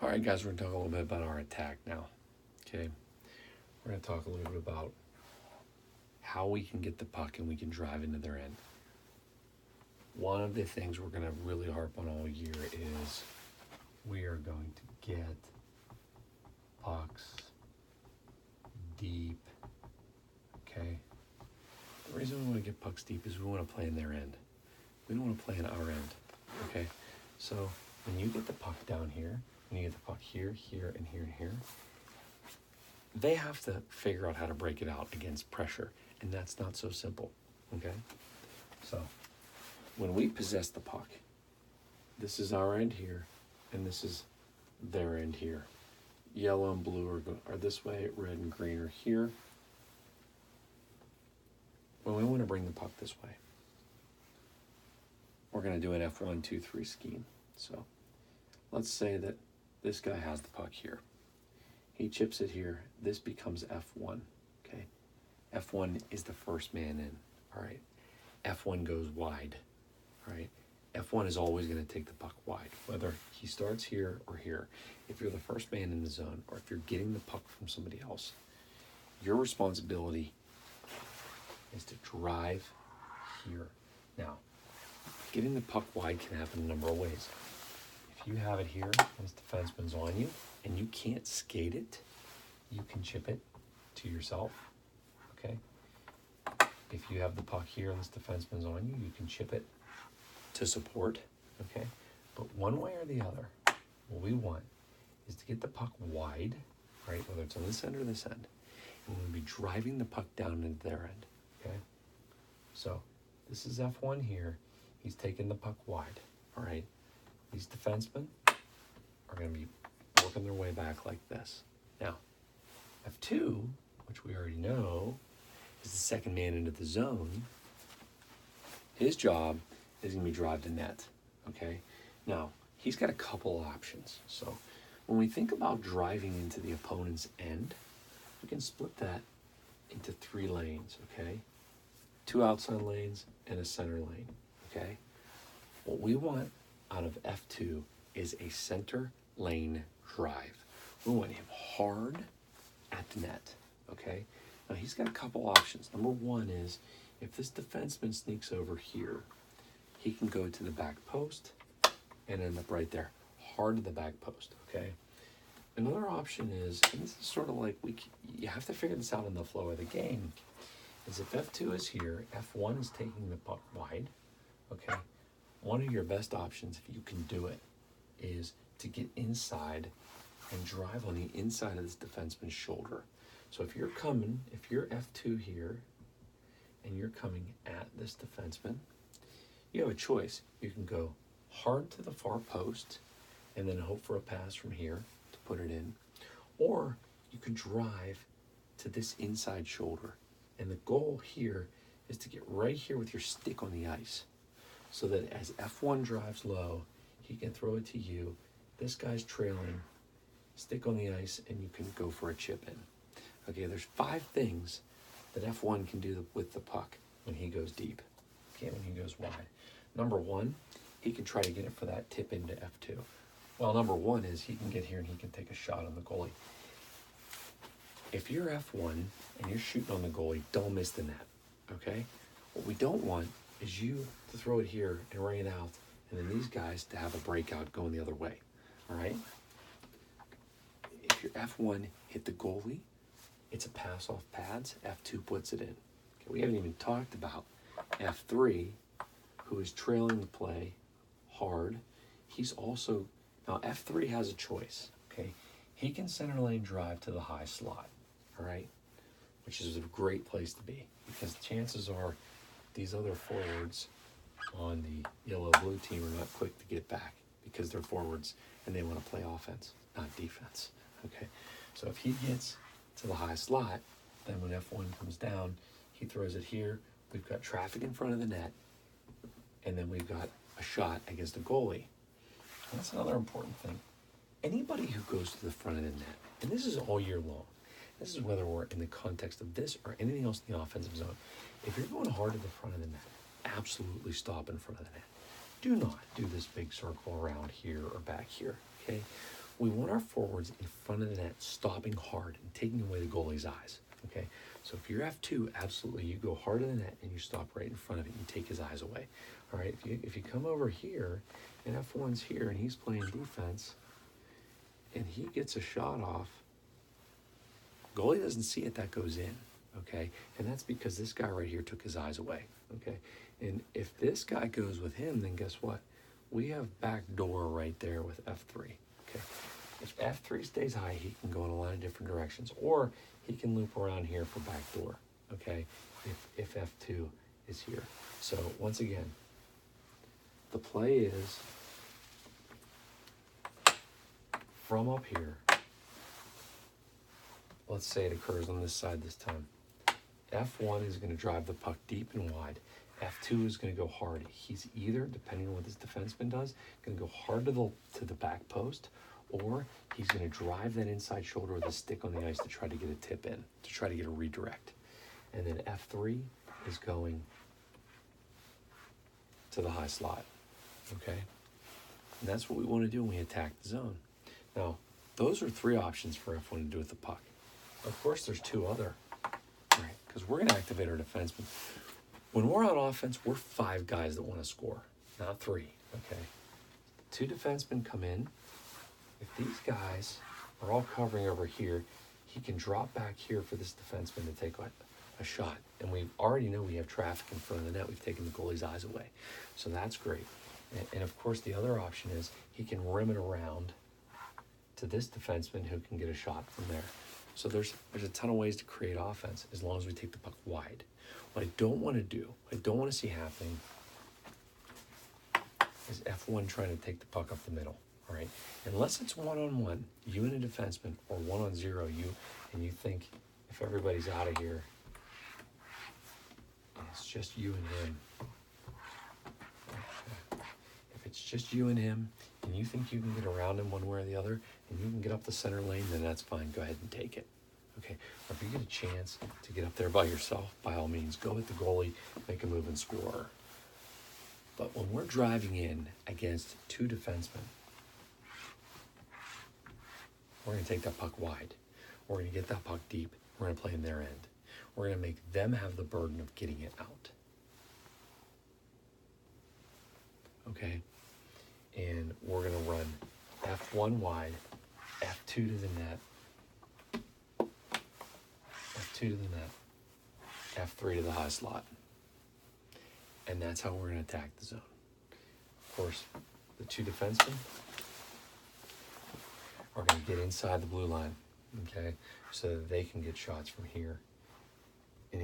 All right, guys, we're going to talk a little bit about our attack now. Okay. We're going to talk a little bit about how we can get the puck and we can drive into their end. One of the things we're going to really harp on all year is we are going to get pucks deep. Okay. The reason we want to get pucks deep is we want to play in their end. We don't want to play in our end. Okay. So when you get the puck down here, when you get the puck here, here, and here, and here, they have to figure out how to break it out against pressure. And that's not so simple. Okay. So when we possess the puck, this is our end here, and this is their end here. Yellow and blue are this way, red and green are here. When we want to bring the puck this way, we're going to do an F1, 2, 3 scheme. So let's say that this guy has the puck here. He chips it here. This becomes F1. Okay. F1 is the first man in. All right. F1 goes wide. All right. F1 is always going to take the puck wide, whether he starts here or here. If you're the first man in the zone, or if you're getting the puck from somebody else, your responsibility is to drive here. Now, getting the puck wide can happen a number of ways. If you have it here and this defenseman's on you and you can't skate it, you can chip it to yourself. Okay? If you have the puck here and this defenseman's on you, you can chip it to support. Okay? But one way or the other, what we want is to get the puck wide, right? Whether it's on this end or this end. And we'll be driving the puck down into their end. Okay? So this is F1 here. He's taking the puck wide. All right? These defensemen are going to be working their way back like this. Now, F2, which we already know, is the second man into the zone. His job is going to be drive to net. Okay? Now, he's got a couple options. So when we think about driving into the opponent's end, we can split that into 3 lanes, okay? 2 outside lanes and a center lane, okay? What we want out of F2 is a center lane drive. We want him hard at the net, okay? Now he's got a couple options. Number one is if this defenseman sneaks over here, he can go to the back post and end up right there, hard to the back post, okay? Another option is, and this is sort of like you have to figure this out in the flow of the game, is if F2 is here, F1 is taking the puck wide, okay? One of your best options, if you can do it, is to get inside and drive on the inside of this defenseman's shoulder. So if you're F2 here, and you're coming at this defenseman, you have a choice. You can go hard to the far post, and then hope for a pass from here to put it in. Or you could drive to this inside shoulder. And the goal here is to get right here with your stick on the ice, so that as F1 drives low, he can throw it to you. This guy's trailing, stick on the ice, and you can go for a chip in. Okay, there's 5 things that F1 can do with the puck when he goes deep, okay, when he goes wide. Number 1, he can try to get it for that tip into F2. Well, number 1 is he can get here and he can take a shot on the goalie. If you're F1 and you're shooting on the goalie, don't miss the net, okay? What we don't want is you to throw it here and rain out, and then these guys to have a breakout going the other way, all right? If your F1 hit the goalie, it's a pass off pads, F2 puts it in. Okay, we haven't even talked about F3, who is trailing the play hard. He's also, now F3 has a choice, okay? He can center lane drive to the high slot, all right? Which is a great place to be, because chances are these other forwards on the yellow-blue team are not quick to get back because they're forwards and they want to play offense, not defense, okay? So if he gets to the high slot, then when F1 comes down, he throws it here. We've got traffic in front of the net, and then we've got a shot against the goalie. And that's another important thing. Anybody who goes to the front of the net, and this is all year long, this is whether we're in the context of this or anything else in the offensive zone, if you're going hard to the front of the net, absolutely stop in front of the net. Do not do this big circle around here or back here, okay? we want our forwards in front of the net, stopping hard and taking away the goalie's eyes. Okay, so if you're F2, absolutely, you go hard to the net and you stop right in front of it and you take his eyes away. All right, if you come over here and F1's here and he's playing defense and he gets a shot off, goalie doesn't see it, that goes in. Okay, and that's because this guy right here took his eyes away. Okay, and if this guy goes with him, then guess what? We have back door right there with F3. Okay, if F3 stays high, he can go in a lot of different directions, or he can loop around here for back door. Okay, if F2 is here. So once again, the play is from up here. Let's say it occurs on this side this time. F1 is going to drive the puck deep and wide. F2 is going to go hard. He's either, depending on what this defenseman does, going to go hard to the back post, or he's going to drive that inside shoulder with a stick on the ice to try to get a tip in, to try to get a redirect. And then F3 is going to the high slot, okay? And that's what we want to do when we attack the zone. Now, those are three options for F1 to do with the puck. Of course, there's two other, right? Because we're going to activate our defenseman. When we're on offense, we're five guys that want to score, not three, okay? Two defensemen come in. If these guys are all covering over here, he can drop back here for this defenseman to take a shot. And we already know we have traffic in front of the net. We've taken the goalie's eyes away. So that's great. And of course, the other option is he can rim it around to this defenseman who can get a shot from there. So there's a ton of ways to create offense as long as we take the puck wide. What I don't want to do, I don't want to see happening is F1 trying to take the puck up the middle, all right? Unless it's one-on-one, you and a defenseman, or 1-on-0, you think if everybody's out of here, and it's just you and him. Okay. If it's just you and him, and you think you can get around him one way or the other, and you can get up the center lane, then that's fine. Go ahead and take it. Okay, or if you get a chance to get up there by yourself, by all means, go hit the goalie, make a move and score. But when we're driving in against two defensemen, we're going to take that puck wide. We're going to get that puck deep. We're going to play in their end. We're going to make them have the burden of getting it out. Okay? And we're going to run F1 wide, F2 to the net, F2 to the net, F3 to the high slot. And that's how we're going to attack the zone. Of course, the two defensemen are going to get inside the blue line, okay, so that they can get shots from here. And